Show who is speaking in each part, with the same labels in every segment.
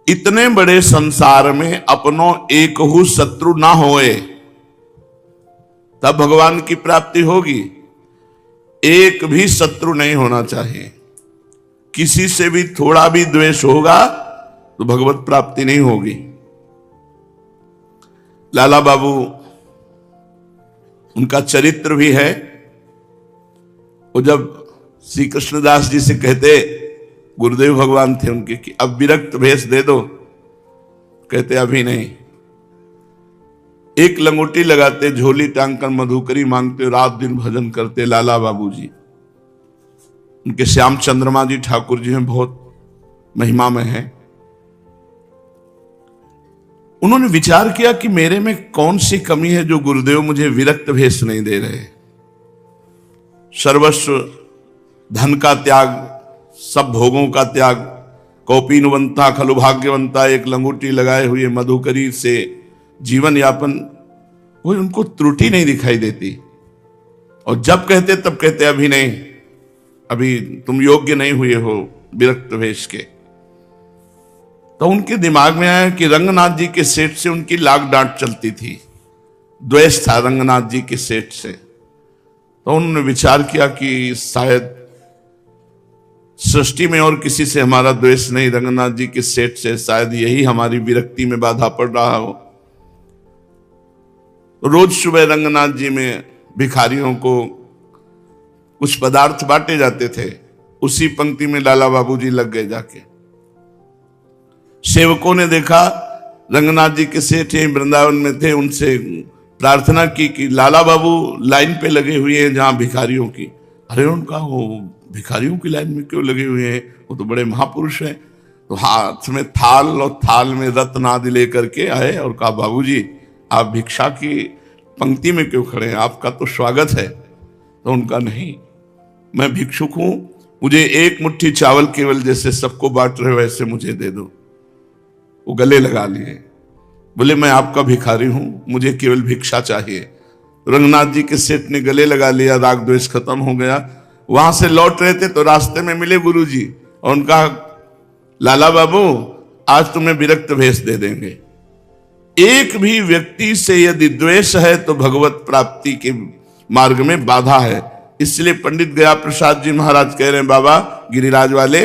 Speaker 1: इतने बड़े संसार में अपनों एक हु शत्रु ना होए, तब भगवान की प्राप्ति होगी। एक भी शत्रु नहीं होना चाहिए। किसी से भी थोड़ा भी द्वेष होगा तो भगवत प्राप्ति नहीं होगी। लाला बाबू, उनका चरित्र भी है। वो जब श्री कृष्णदास जी से कहते, गुरुदेव भगवान थे उनके, कि अब विरक्त भेष दे दो, कहते अभी नहीं। एक लंगोटी लगाते, झोली टांग कर मधुकरी मांगते, रात दिन भजन करते लाला बाबू जी। उनके श्याम चंद्रमा जी ठाकुर जी में बहुत महिमा में है। उन्होंने विचार किया कि मेरे में कौन सी कमी है जो गुरुदेव मुझे विरक्त भेष नहीं दे रहे। सर्वस्व धन का त्याग, सब भोगों का त्याग, कौपीनवंता खलु भाग्यवंता, एक लंगोटी लगाए हुए मधुकरी से जीवन यापन, वो उनको त्रुटि नहीं दिखाई देती। और जब कहते तब कहते अभी नहीं, अभी तुम योग्य नहीं हुए हो विरक्त भेष के। तो उनके दिमाग में आया कि रंगनाथ जी के सेठ से उनकी लाग डांट चलती थी, द्वेष था रंगनाथ जी के सेठ से। तो उन्होंने विचार किया कि शायद सृष्टि में और किसी से हमारा द्वेष नहीं, रंगनाथ जी के सेठ से, शायद यही हमारी विरक्ति में बाधा पड़ रहा हो। रोज सुबह रंगनाथ जी में भिखारियों को कुछ पदार्थ बांटे जाते थे, उसी पंक्ति में लाला बाबू जी लग गए जाके। सेवकों ने देखा रंगनाथ जी के सेठ वृंदावन में थे, उनसे प्रार्थना की कि लाला बाबू लाइन पे लगे हुए हैं जहां भिखारियों की। अरे उनका, वो भिखारियों की लाइन में क्यों लगे हुए हैं, वो तो बड़े महापुरुष हैं। तो हाथ में थाल और थाल में रत्न आदि लेकर के आए और कहा, बाबूजी आप भिक्षा की पंक्ति में क्यों खड़े हैं, आपका तो स्वागत है। तो उनका, नहीं, मैं भिक्षुक हूं, मुझे एक मुट्ठी चावल केवल जैसे सबको बांट रहे वैसे मुझे दे दो। वो गले लगा लिए, बोले मैं आपका भिखारी हूं, मुझे केवल भिक्षा चाहिए। रंगनाथ जी के सेठ ने गले लगा लिया, राग द्वेष खत्म हो गया। वहां से लौट रहे थे तो रास्ते में मिले गुरुजी और उनका, लाला बाबू आज तुम्हें विरक्त भेष दे देंगे। एक भी व्यक्ति से यदि द्वेष है तो भगवत प्राप्ति के मार्ग में बाधा है। इसलिए पंडित गया प्रसाद जी महाराज कह रहे हैं, बाबा गिरिराज वाले,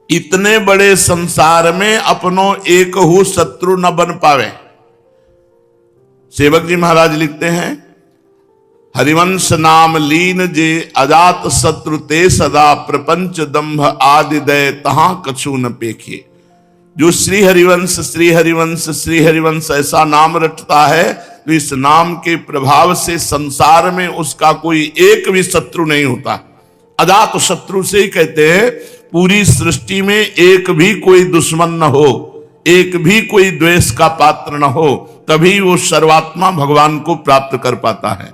Speaker 1: इतने बड़े संसार में अपनों एक हु शत्रु न बन पावे। सेवक जी महाराज लिखते हैं, हरिवंश नाम लीन जे अजात शत्रु ते सदा, प्रपंच दंभ आदि दय तहां कछु न पेखे। जो श्री हरिवंश श्री हरिवंश श्री हरिवंश ऐसा नाम रटता है तो इस नाम के प्रभाव से संसार में उसका कोई एक भी शत्रु नहीं होता। अजात शत्रु से ही कहते हैं पूरी सृष्टि में एक भी कोई दुश्मन न हो, एक भी कोई द्वेष का पात्र न हो, तभी वो सर्वात्मा भगवान को प्राप्त कर पाता है।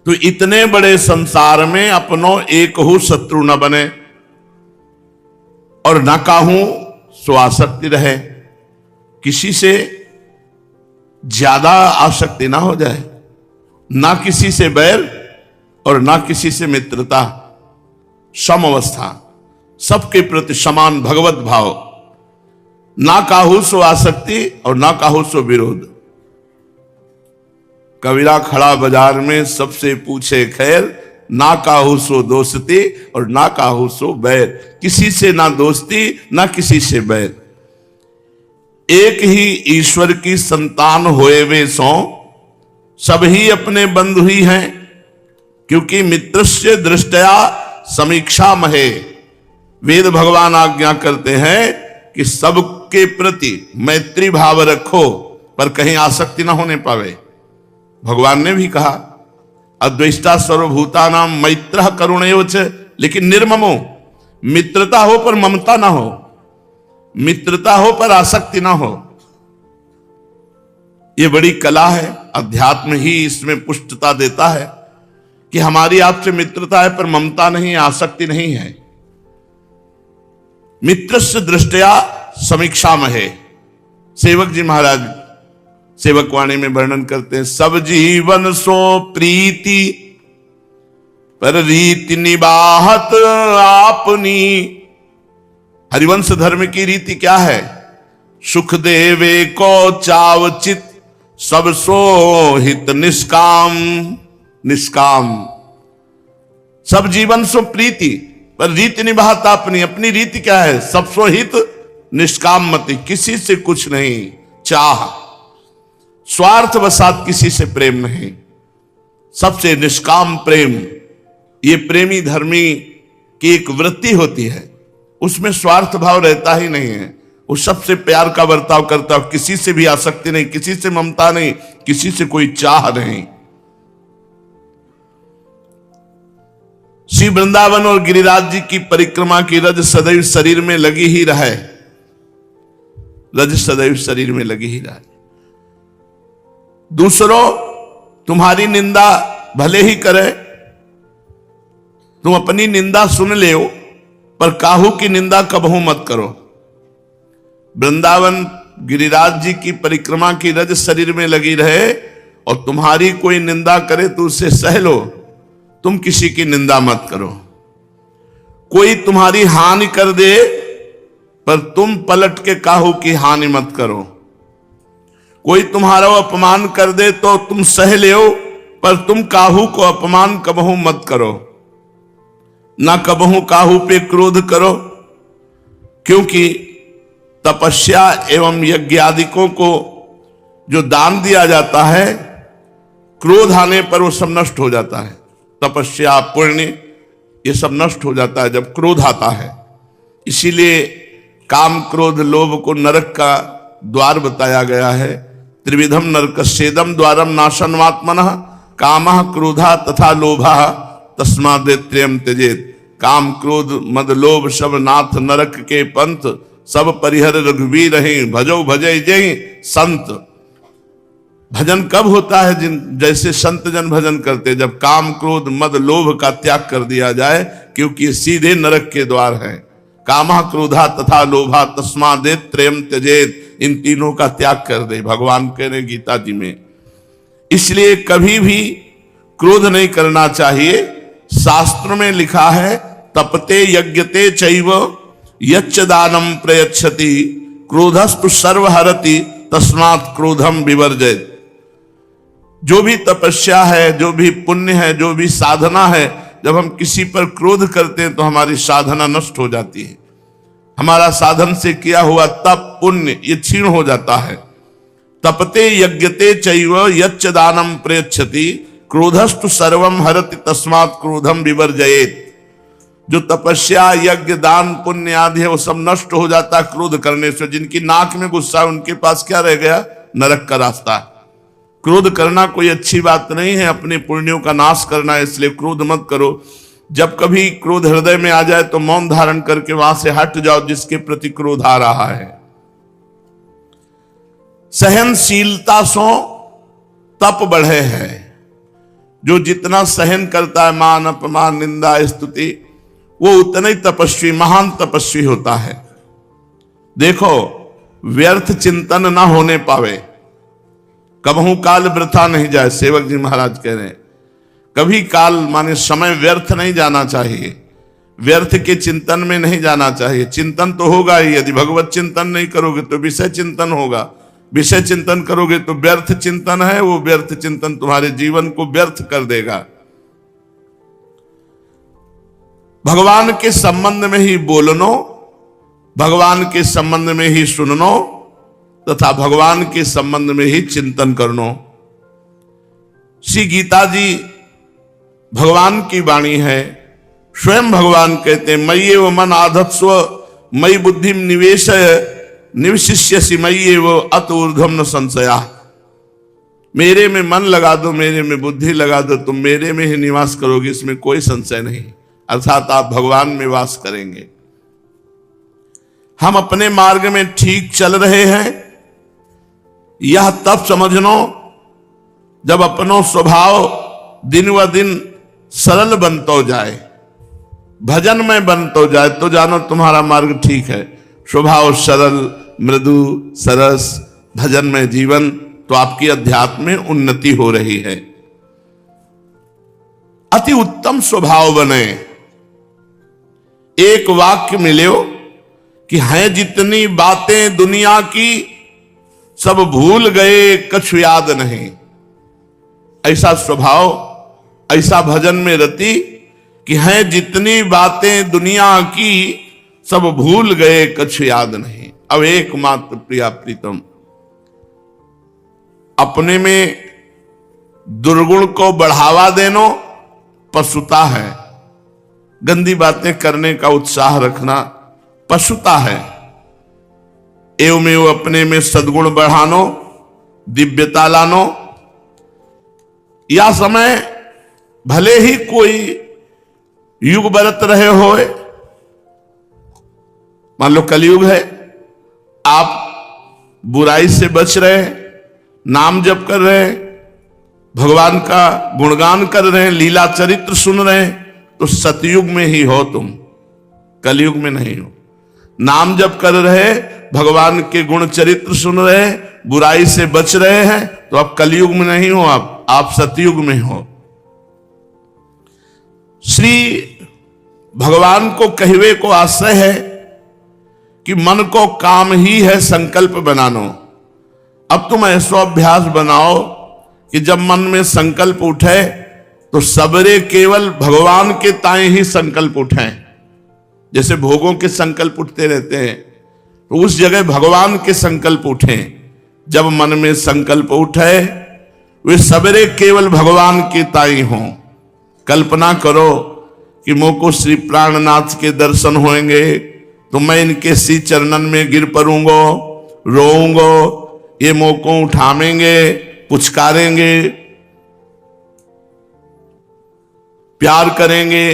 Speaker 1: तो इतने बड़े संसार में अपनों एक हु शत्रु न बने और न काहू सो आसक्ति रहे। किसी से ज्यादा आसक्ति ना हो जाए, ना किसी से बैर और ना किसी से मित्रता, सम अवस्था, सबके प्रति समान भगवत भाव। ना काहू सो आसक्ति और ना काहू सो विरोध। कबीरा खड़ा बाजार में सबसे पूछे खैर, ना काहू सो दोस्ती और ना काहू सो बैर। किसी से ना दोस्ती ना किसी से बैर। एक ही ईश्वर की संतान होए वे सो, सब ही अपने बंधु ही हैं, क्योंकि मित्रस्य दृष्टया समीक्षा महे। वेद भगवान आज्ञा करते हैं कि सबके प्रति मैत्री भाव रखो, पर कहीं आसक्ति ना होने पावे। भगवान ने भी कहा, अद्वेष्टा सर्वभूतानां मैत्रः करुणैव च, लेकिन निर्ममो, मित्रता हो पर ममता ना हो, मित्रता हो पर आसक्ति ना हो। ये बड़ी कला है, अध्यात्म ही इसमें पुष्टता देता है कि हमारी आपसे मित्रता है पर ममता नहीं, आसक्ति नहीं है। मित्रस्य दृष्टया समीक्षा महे। सेवक जी महाराज सेवक वाणी में वर्णन करते हैं, सब जीवन सो प्रीति पर रीति निबाहत आपनी, हरिवंश धर्म की रीति क्या है? सुख देवे को चावचित सब सो हित निष्काम। निष्काम सब जीवन सो प्रीति, पर रीति निभाता अपनी। अपनी रीति क्या है? सब सो हित निष्काम मति, किसी से कुछ नहीं चाह, स्वार्थ वसात किसी से प्रेम नहीं, सबसे निष्काम प्रेम। ये प्रेमी धर्मी की एक वृत्ति होती है, उसमें स्वार्थ भाव रहता ही नहीं है। वो सबसे प्यार का बर्ताव करता है, किसी से भी आसक्ति नहीं, किसी से ममता नहीं, किसी से कोई चाह नहीं। श्री वृंदावन और गिरिराज जी की परिक्रमा की रज सदैव शरीर में लगी ही रहे, रज सदैव शरीर में लगी ही रहे। दूसरों तुम्हारी निंदा भले ही करे, तुम अपनी निंदा सुन ले, पर काहू की निंदा कबहू मत करो। वृंदावन गिरिराज जी की परिक्रमा की रज शरीर में लगी रहे, और तुम्हारी कोई निंदा करे तो उसे सह लो, तुम किसी की निंदा मत करो। कोई तुम्हारी हानि कर दे, पर तुम पलट के काहू की हानि मत करो। कोई तुम्हारा अपमान कर दे तो तुम सह लो, पर तुम काहू को अपमान कबहू मत करो। ना कबहू काहू पे क्रोध करो, क्योंकि तपस्या एवं यज्ञादिकों को जो दान दिया जाता है, क्रोध आने पर वो सब नष्ट हो जाता है। तपस्या पुण्य ये सब नष्ट हो जाता है जब क्रोध आता है। इसीलिए काम क्रोध लोभ को नरक का द्वार बताया गया है। त्रिविधम नरकस्येदम द्वारम नाशनमात्मनः कामः क्रोधा तथा लोभः तस्मादेत्रयम् त्यजेत्। काम क्रोध मद लोभ सब नाथ नरक के पंथ, सब परिहर रघुवीर हैं भजो भजय जय संत। भजन कब होता है? जैसे संत जन भजन करते, जब काम क्रोध मद लोभ का त्याग कर दिया जाए, क्योंकि ये सीधे नरक के द्वार हैं। कामः क्रोधा तथा लोभा तस्मादेत्रयम् त्यजेत्, इन तीनों का त्याग कर दे, भगवान कह रहे गीता जी में। इसलिए कभी भी क्रोध नहीं करना चाहिए। शास्त्र में लिखा है तपते यज्ञते चैव यच्च दानम प्रयच्छति क्रोधस्तु सर्वहरति तस्मात् क्रोधम विवर्जयत्। जो भी तपस्या है, जो भी पुण्य है, जो भी साधना है, जब हम किसी पर क्रोध करते हैं तो हमारी साधना नष्ट हो जाती है। हमारा साधन से किया हुआ तप पुण्य ये क्षीण हो जाता है। तपते यज्ञते चैव यच्च दानम प्रयच्छति क्रोधस्तु सर्वम हरति तस्मात् क्रोधम विवर्जयेत्। जो तपस्या यज्ञ दान पुण्य आदि है वो सब नष्ट हो जाता है क्रोध करने से। जिनकी नाक में गुस्सा है उनके पास क्या रह गया? नरक का रास्ता। क्रोध करना कोई अच्छी बात नहीं है, अपने पुण्यों का नाश करना है, इसलिए क्रोध मत करो। जब कभी क्रोध हृदय में आ जाए तो मौन धारण करके वहां से हट जाओ जिसके प्रति क्रोध आ रहा है। सहनशीलता सो तप बढ़े है। जो जितना सहन करता है मान अपमान निंदा स्तुति, वो उतना ही तपस्वी महान तपस्वी होता है। देखो व्यर्थ चिंतन ना होने पावे, कबहू काल वृथा नहीं जाए। सेवक जी महाराज कह रहे हैं कभी काल माने समय व्यर्थ नहीं जाना चाहिए, व्यर्थ के चिंतन में नहीं जाना चाहिए। चिंतन तो होगा ही, यदि भगवत चिंतन नहीं करोगे तो विषय चिंतन होगा, विषय चिंतन करोगे तो व्यर्थ चिंतन है, वो व्यर्थ चिंतन तुम्हारे जीवन को व्यर्थ कर देगा। भगवान के संबंध में ही बोलनो, भगवान के संबंध में ही सुननो तथा भगवान के संबंध में ही चिंतन करनो। श्री गीता जी भगवान की वाणी है। स्वयं भगवान कहते हैं मय्येव मन आधत्स्व मयि बुद्धिम निवेशय निवशिष्यसि मय्येव अत ऊर्ध्वं न संशया। मेरे में मन लगा दो, मेरे में बुद्धि लगा दो, तुम मेरे में ही निवास करोगे, इसमें कोई संशय नहीं। अर्थात आप भगवान में वास करेंगे। हम अपने मार्ग में ठीक चल रहे हैं, यह तब समझनो जब अपनो स्वभाव दिन व दिन सरल बनतो जाए, भजन में बनतो जाए, तो जानो तुम्हारा मार्ग ठीक है। स्वभाव सरल मृदु सरस भजन में जीवन, तो आपकी अध्यात्म में उन्नति हो रही है। अति उत्तम स्वभाव बने। एक वाक्य मिले कि हैं जितनी बातें दुनिया की, सब भूल गए कछु याद नहीं। ऐसा स्वभाव, ऐसा भजन में रति कि हैं जितनी बातें दुनिया की, सब भूल गए कछु याद नहीं। अब एकमात्र प्रिया प्रीतम, अपने में दुर्गुण को बढ़ावा देना पशुता है, गंदी बातें करने का उत्साह रखना पशुता है। एवं अपने में सद्गुण बढ़ानो, दिव्यता लानो। या समय भले ही कोई युग बरत रहे होए, मान लो कलयुग है, आप बुराई से बच रहे, नाम जप कर रहे, भगवान का गुणगान कर रहे हैं, लीला चरित्र सुन रहे हैं, तो सतयुग में ही हो तुम, कलयुग में नहीं हो। नाम जप कर रहे, भगवान के गुण चरित्र सुन रहे, बुराई से बच रहे हैं, तो आप कलयुग में नहीं हो, आप सतयुग में हो। श्री भगवान को कहवे को आश्रय है कि मन को काम ही है संकल्प बनानो। अब तुम ऐसा अभ्यास बनाओ कि जब मन में संकल्प उठे तो सबरे केवल भगवान के ताएं ही संकल्प उठें। जैसे भोगों के संकल्प उठते रहते हैं, तो उस जगह भगवान के संकल्प उठें। जब मन में संकल्प उठे वे सबरे केवल भगवान के ताई हों। कल्पना करो कि मोको श्री प्राणनाथ के दर्शन होंगे तो मैं इनके सी चरणन में गिर पड़ूंगा, रोऊंगा, ये मोको उठावेंगे, पुचकारेंगे, प्यार करेंगे,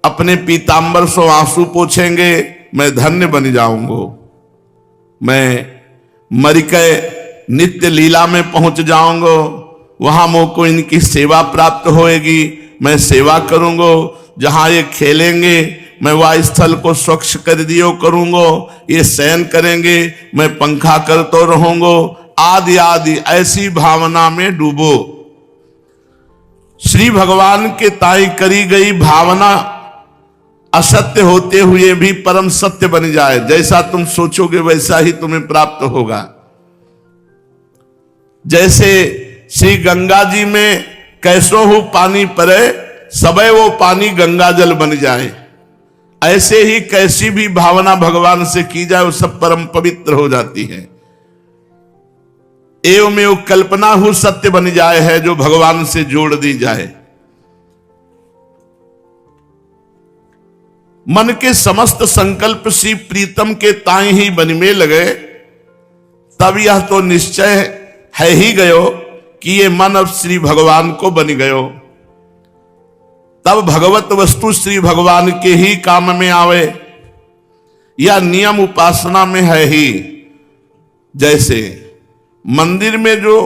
Speaker 1: अपने पीतांबर से आंसू पोछेंगे, मैं धन्य बन जाऊंगा, मैं मर के नित्य लीला में पहुंच जाऊंगा, वहां मोको इनकी सेवा प्राप्त होएगी, मैं सेवा करूंगा, जहां ये खेलेंगे मैं वह स्थल को स्वच्छ कर दियो करूंगा, ये शयन करेंगे मैं पंखा करतो रहूंगा, आदि आदि ऐसी भावना में डूबो। श्री भगवान के ताई करी गई भावना असत्य होते हुए भी परम सत्य बन जाए। जैसा तुम सोचोगे वैसा ही तुम्हें प्राप्त होगा। जैसे श्री गंगा जी में कैसो हो पानी पड़े, सबे वो पानी गंगा जल बन जाए, ऐसे ही कैसी भी भावना भगवान से की जाए वो सब परम पवित्र हो जाती है। एवं कल्पना हो सत्य बन जाए है जो भगवान से जोड़ दी जाए। मन के समस्त संकल्प श्री प्रीतम के ताई ही बन में लगे, तब यह तो निश्चय है ही गयो कि ये मन अब श्री भगवान को बन गयो। तब भगवत वस्तु श्री भगवान के ही काम में आवे, यह नियम उपासना में है ही। जैसे मंदिर में जो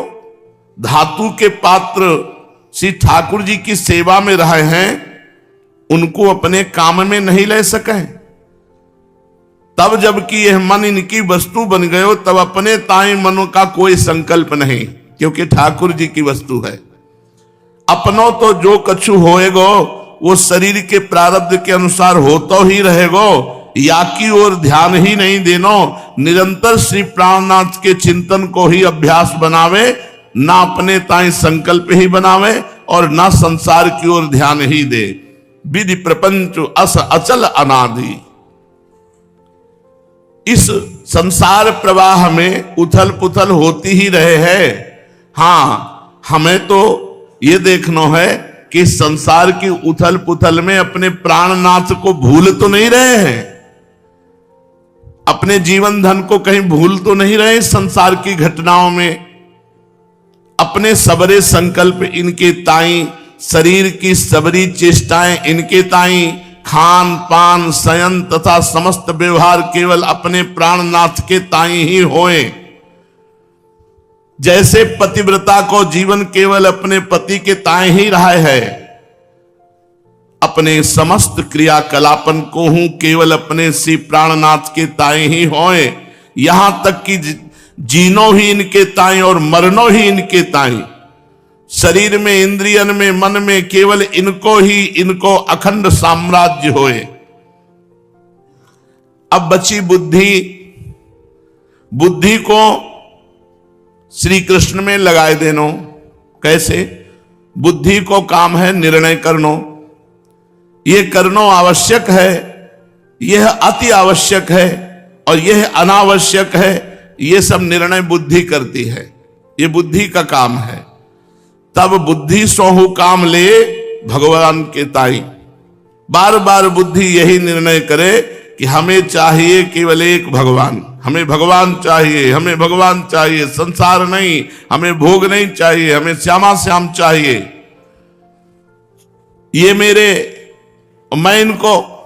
Speaker 1: धातु के पात्र श्री ठाकुर जी की सेवा में रहे हैं, उनको अपने काम में नहीं ले सके, तब जबकि यह मन इनकी वस्तु बन गयो, तब अपने ताई मनो का कोई संकल्प नहीं, क्योंकि ठाकुर जी की वस्तु है। अपनों तो जो कछु होएगो वो शरीर के प्रारब्ध के अनुसार होतो ही रहेगो, या की ओर ध्यान ही नहीं देनो। निरंतर श्री प्राणनाथ के चिंतन को ही अभ्यास बनावे, ना अपने ताई संकल्प ही बनावे और ना संसार की ओर ध्यान ही दे। विधि प्रपंच अस अचल अनादि। इस संसार प्रवाह में उथल पुथल होती ही रहे है। हाँ, हमें तो ये देखना है कि संसार की उथल पुथल में अपने प्राणनाथ को भूल तो नहीं रहे हैं, अपने जीवन धन को कहीं भूल तो नहीं रहे। संसार की घटनाओं में अपने सबरे संकल्प इनके ताई, शरीर की सबरी चेष्टाएं इनके ताई, खान पान शयन तथा समस्त व्यवहार केवल अपने प्राणनाथ के ताई ही होए। जैसे पतिव्रता को जीवन केवल अपने पति के ताई ही रहा है, अपने समस्त क्रियाकलापन को हूं केवल अपने श्री प्राणनाथ के ताई ही होए। यहां तक कि जीनो ही इनके ताई और मरनो ही इनके ताई। शरीर में, इंद्रियन में, मन में केवल इनको ही, इनको अखंड साम्राज्य होए। अब बची बुद्धि। बुद्धि को श्री कृष्ण में लगाए देनो। कैसे? बुद्धि को काम है निर्णय करनो। ये करनो आवश्यक है, यह अति आवश्यक है और यह अनावश्यक है। ये सब निर्णय बुद्धि करती है, ये बुद्धि का काम है। तब बुद्धि सोहु काम ले भगवान के ताई। बार बार बुद्धि यही निर्णय करे कि हमें चाहिए केवल एक भगवान, हमें भगवान चाहिए, हमें भगवान चाहिए, संसार नहीं, हमें भोग नहीं चाहिए, हमें श्यामा श्याम चाहिए। ये मेरे, मैं इनको,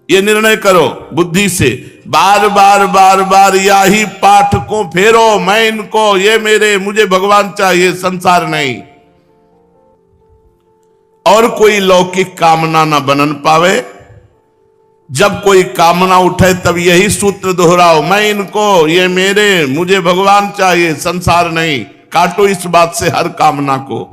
Speaker 1: ये निर्णय करो बुद्धि से। बार बार बार बार यही पाठ को फेरो, मैं इनको, ये मेरे, मुझे भगवान चाहिए, संसार नहीं। और कोई लौकिक कामना ना बनन पावे। जब कोई कामना उठे तब यही सूत्र दोहराओ, मैं इनको, ये मेरे, मुझे भगवान चाहिए, संसार नहीं। काटो इस बात से हर कामना को।